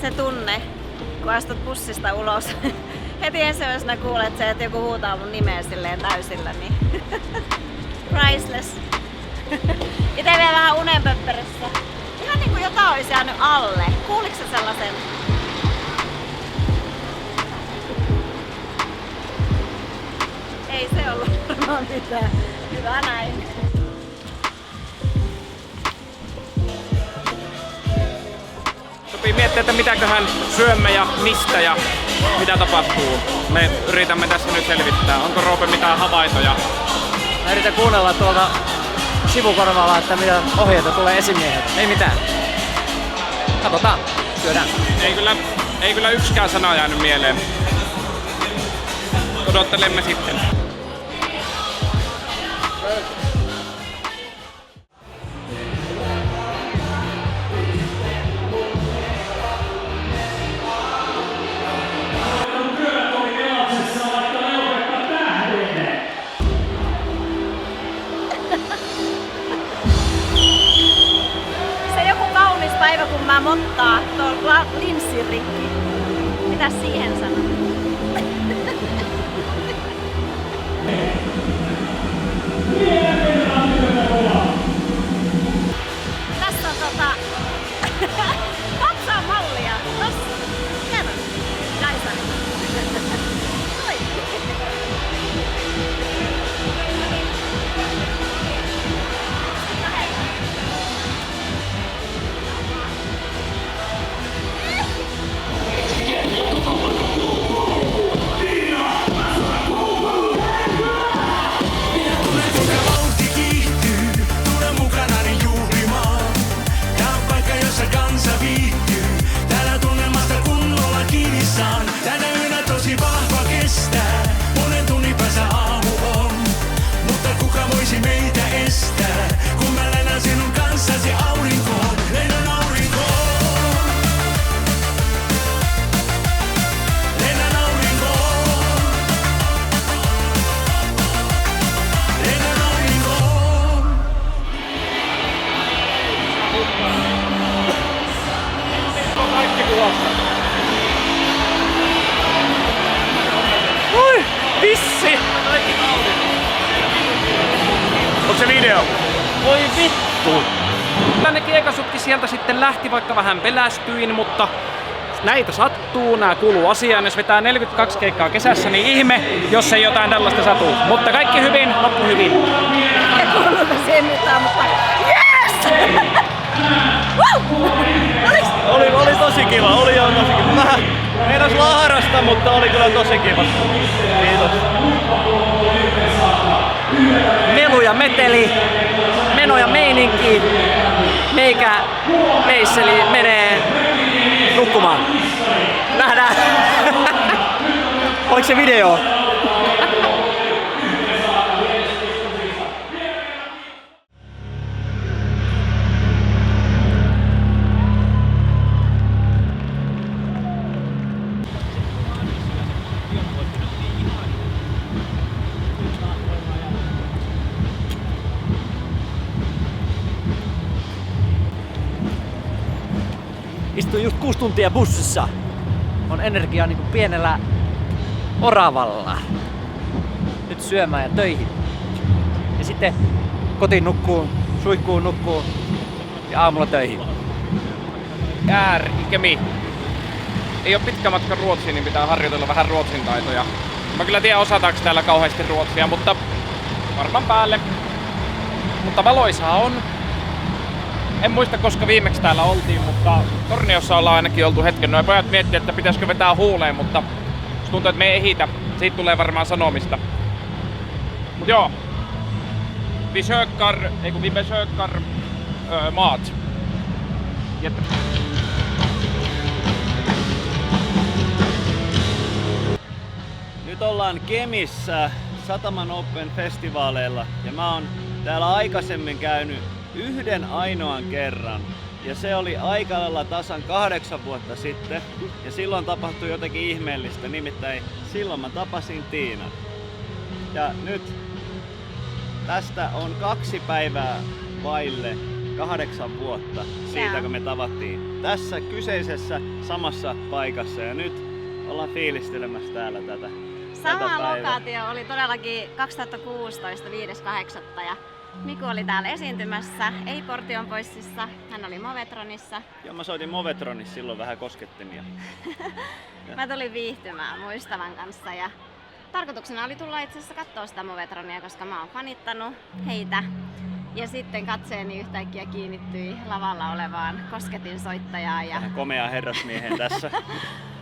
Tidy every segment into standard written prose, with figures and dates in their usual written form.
se tunne, kun astut bussista ulos. Heti ensimmäisenä kuulet se, että joku huutaa mun nimeä silleen täysillä, niin priceless. Ite vielä vähän unenpöpperissä. Ihan niinku jotain olisi jäänyt alle. Kuuliko sä sellaisen? Ei se ollut varmaan mitään. Hyvä näin. Sopii miettiä, että mitäköhän syömme ja mistä ja mitä tapahtuu. Me yritämme tässä nyt selvittää. Onko Roope mitään havaintoja? Mä yritän kuunnella tuolta sivukorvalla, että mitä ohjeita tulee esimieheltä. Ei mitään. Katsotaan. Syödään. Ei kyllä yksikään sana jäänyt mieleen. Odottelemme sitten. Päivä kun mä mottaa tuolla linssin rikki. Mitäs siihen sanoo? Tässä on katsaa mallia. Tossa. Hieno. Kaisa. Toi. Oi, vissi! Onko se video? Voi vittu! Tänne kiekasutkin sieltä sitten lähti, vaikka vähän pelästyin, mutta näitä sattuu, nää kuuluu asiaan. Jos vetää 42 keikkaa kesässä, niin ihme, jos ei jotain tällaista satuu. Mutta kaikki hyvin, loppu hyvin. Ei kuuluta siihen mitään, mutta yes! Oli tosi kiva, oli jo tosi kiva. Vähän meinas laharasta, mutta oli kyllä tosi kiva. Kiitos. Melu ja meteli, meno ja meininki. Meikä meisseli menee nukkumaan. Nähdään! Oliko se video? Istuin just 6 tuntia bussissa. On energiaa niinku pienellä oravalla. Nyt syömään ja töihin. Ja sitten kotiin nukkuun, suihkuun nukkuun ja aamulla töihin. Ikemi. Ei oo pitkä matka Ruotsiin, niin pitää harjoitella vähän ruotsin taitoja. Mä kyllä tiedän osataanko täällä kauheasti ruotsia, mutta varmaan päälle. Mutta valoisaa on. En muista koska viimeksi täällä oltiin, mutta Torniossa ollaan ainakin oltu hetken. Noin pojat miettii, että pitäisikö vetää huuleen, mutta tuntuu, että me ei ehitä. Siitä tulee varmaan sanomista. Mut joo. Vi besökar mat. Nyt ollaan Kemissä Sataman Open festivaaleilla ja mä oon täällä aikaisemmin käynyt yhden ainoan kerran. Ja se oli aika lailla tasan 8 vuotta sitten. Ja silloin tapahtui jotakin ihmeellistä, nimittäin silloin mä tapasin Tiinan. Ja nyt tästä on 2 päivää vaille 8 vuotta siitä, Joo. kun me tavattiin tässä kyseisessä samassa paikassa. Ja nyt ollaan fiilistelemässä täällä tätä Sama päivää. lokaatio oli todellakin 2016 5.8. ja Miku oli täällä esiintymässä, ei Portionpoississa, hän oli Movetronissa. Ja mä soitin Movetronissa silloin vähän koskettimia. Mä tulin viihtymään mun ystävän kanssa ja tarkoituksena oli tulla itse asiassa katsoa sitä Movetronia, koska mä oon fanittanut heitä. Ja sitten katseeni yhtäkkiä kiinnittyi lavalla olevaan kosketinsoittajaan ja Tähän komeaan herrasmiehen tässä.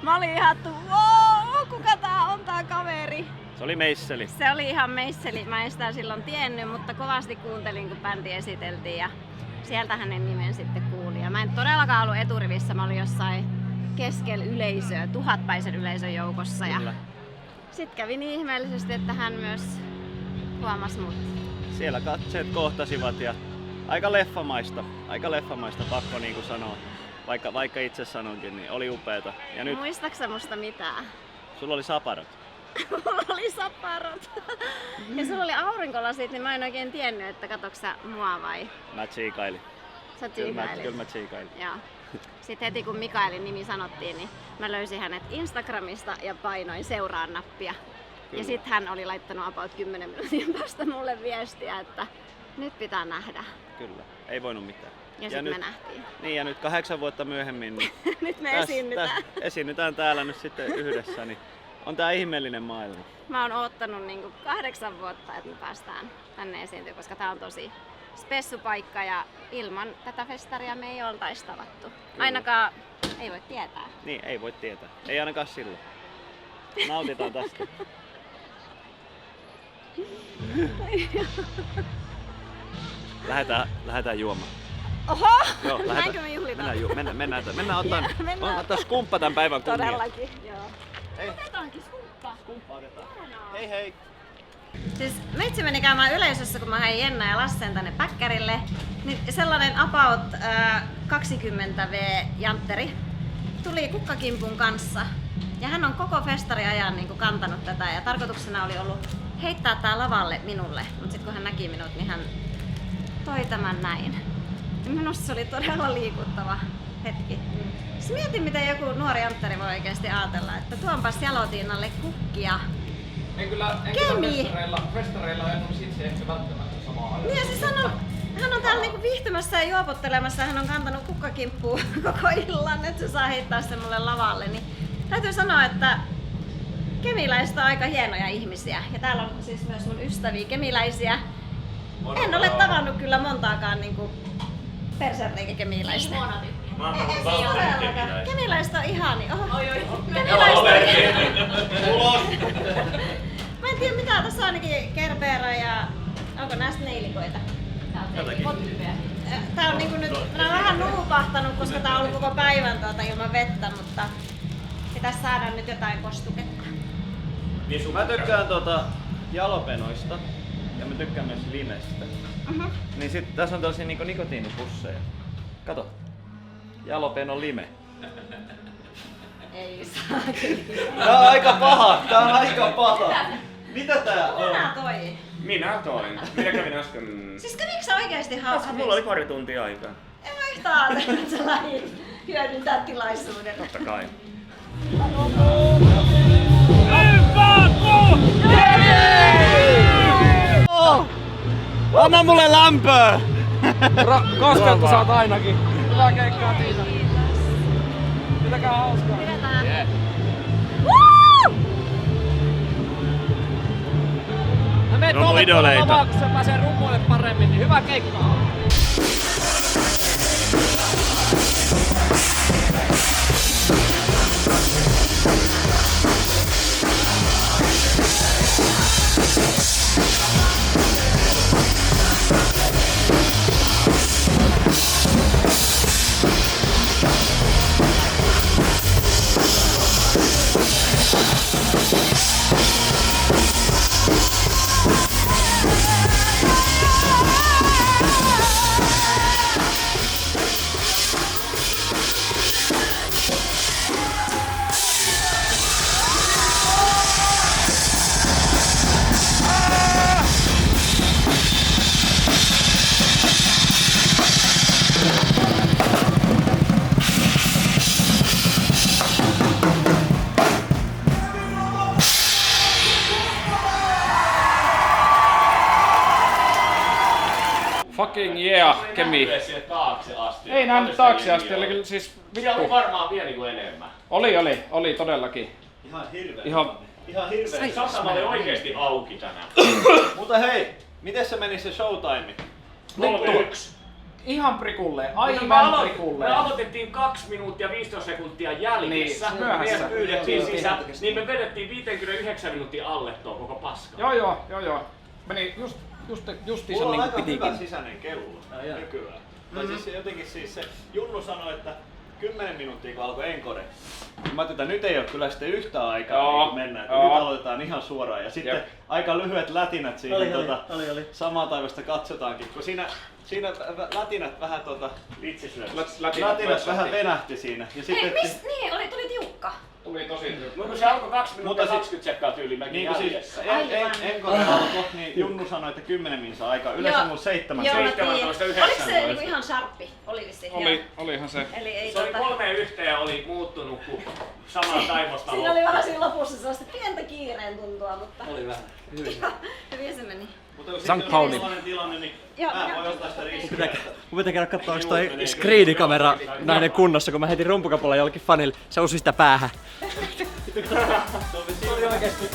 mä olin ihan, wow, kuka tää on tää kaveri? Se oli meisseli. Se oli ihan meisseli, mä en sitä silloin tiennyt, mutta kovasti kuuntelin kun bändi esiteltiin ja sieltä hänen nimen sitten kuuli. Ja mä en todellakaan ollut eturivissä, mä olin jossain keskellä yleisöä, 1000-päisen yleisön joukossa. Ja Kyllä. sit kävi niin ihmeellisesti, että hän myös huomasi mut. Siellä katseet kohtasivat ja aika leffamaista pakko niinku sanoa. Vaikka itse sanonkin, niin oli upeeta. Ja nyt Muistaksä musta mitään? sulla oli saparot. Mulla oli saparot. Ja sulla oli aurinkolasit, niin mä en oikein tiennyt, että katsoks sä mua vai Mä tsiikailin. sä Kyllä tsiikailit. mä tsiikailin. Joo. Sitten heti kun Mikaelin nimi sanottiin, niin mä löysin hänet Instagramista ja painoin seuraa nappia. Kyllä. Ja sitten hän oli laittanut about 10 minuutin päästä mulle viestiä, että nyt pitää nähdä. Kyllä, ei voinut mitään. Ja sitten me nähtiin. Niin ja nyt 8 vuotta myöhemmin niin Nyt me esiinnytään. esiinnytään täällä nyt sitten yhdessä. Niin on tää ihmeellinen maailma. Mä oon oottanut niinku 8 vuotta, että me päästään tänne esiintyä, koska tää on tosi spessupaikka ja ilman tätä festaria me ei oltais tavattu. Ainakaan ei voi tietää. Niin, ei voi tietää. Ei ainakaan silloin. Nautitaan tästä. Lähdetään juomaan. Oho! Joo, Näinkö me juhlitaan? Mennään ottaa skumppa tämän päivän kunnia. Todellakin, joo. Hei. Otetaankin skumppaa. Skumppa otetaan. Hienoa. Hei hei. Siis meitsi meni käymään yleisössä, kun mä hain Jenna ja Lassen tänne päkkärille. Niin sellainen about 20V jantteri tuli kukkakimpun kanssa. Ja hän on koko festariajan niin kantanut tätä ja tarkoituksena oli ollut heittää tää lavalle minulle. Mutta sitten kun hän näki minut, niin hän toi tämän näin. Ja minusta se oli todella liikuttava hetki. Siis mietin, miten joku nuori jantteri voi oikeasti ajatella, että tuonpas Jalotiinalle kukkia. En kyllä Kemi. festareilla en olisi itse ehkä välttämättä samaa Niin ja siis hän on täällä niinku viihtymässä ja juopottelemassa ja hän on kantanut kukkakimppua koko illan, että se saa heittää sen mulle lavalle. Niin täytyy sanoa, että kemiläiset on aika hienoja ihmisiä ja täällä on siis myös mun ystäviä kemiläisiä. En ole tavannut kyllä montaakaan niinku perserteikekemiläistä. Ei todellakaan. Kemiläiset on ihani. Oho. Mä en tiedä mitä, tässä on ainakin Gerbera ja onko näistä neilikoita? Tää on niinku nyt, mä oon vähän nuupahtanut, koska tää on ollut koko päivän ilman vettä, mutta pitäis saada nyt jotain kostuketta. Mä tykkään jalopenoista ja mä tykkään myös limestä. Niin sit tässä on tällaisia niinku nikotiinipusseja. Kato. Jalopeno lime. Ei saa. Tää on aika paha. Mitä tää on? Minä toi. Minä toin. Minä kävin äsken. Siis kävikö sä oikeesti Mulla oli pari tuntia aikaa. En mä yhtään ajatellut, että sä lähdit hyödyntää tilaisuuden. Totta kai. Anna mulle lämpöä! Kosketta saat ainakin. Hyvää keikkaa Tiina. Pitäkää hauskaa. Pidetään. Yeah. No meet No, idoleita. lavaa, kun se pääsee rummuille paremmin, niin hyvää keikkaa. Fucking yeah, Kemi. taakse asti. Ei nähnyt taakse asti, oli kyllä siis Siellä on vittu. varmaan vielä niinku enemmän. Oli todellakin. Ihan hirveä. Ihan hirveä. Satama oli oikeesti auki tänään. Mutta hei, miten se meni se showtime? 3-1. Ihan prikulleen, Me aivan prikulleen. aloitettiin 2 minuuttia 15 sekuntia jäljessä. Niin, myöhässä. Me pyydettiin sisään, niin me vedettiin 59 minuuttia alle tuo koko paska. Joo. Meni justiinsa Mulla on niinku aika hyvä pitikin. sisäinen kello nykyään. Tai siis jotenkin se Junnu sanoi, että 10 minuuttia kun alkoi Encore. Mä ajattelin, että nyt ei ole kyllä sitten yhtä aikaa Joo, niin mennä. Että joo. nyt aloitetaan ihan suoraan. Ja sitten aika lyhyet lätinät siihen Oli. samaa taivasta katsotaankin. Kun siinä lätinät vähän Lätinät vähän venähti siinä. Ja sitten, Niin, tuli tiukka. Tuli tosi Mutta kun se alkoi 2 minuuttia Mutta 20 sekkaa tyyliin mäkin niin kuin jäljessä. siis Encore alkoi, niin Junnu sanoi, että 10 minsa aikaa. Yleensä Joo. mulla 7 Joo, mä 17, tiedän. 19. Oliko se niinku ihan sharppi? Oli vissiin. Olihan se. Eli ei Se oli 3-1 ja oli muuttunut kuin samaa taivosta Siinä oli vähän siinä lopussa sellaista pientä kiireen tuntua, mutta Oli vähän. hyvin se meni. Mutta jos Sankt sitten on Pauli. sellainen tilanne, niin Joo, mä joo. voin ottaa sitä riskiä. Mun pitää käydä kattoo, onks toi screenikamera näiden kunnossa, kun mä heitin rumpukapulla jollekin fanille. Se osui sitä päähän. Se oli oikeesti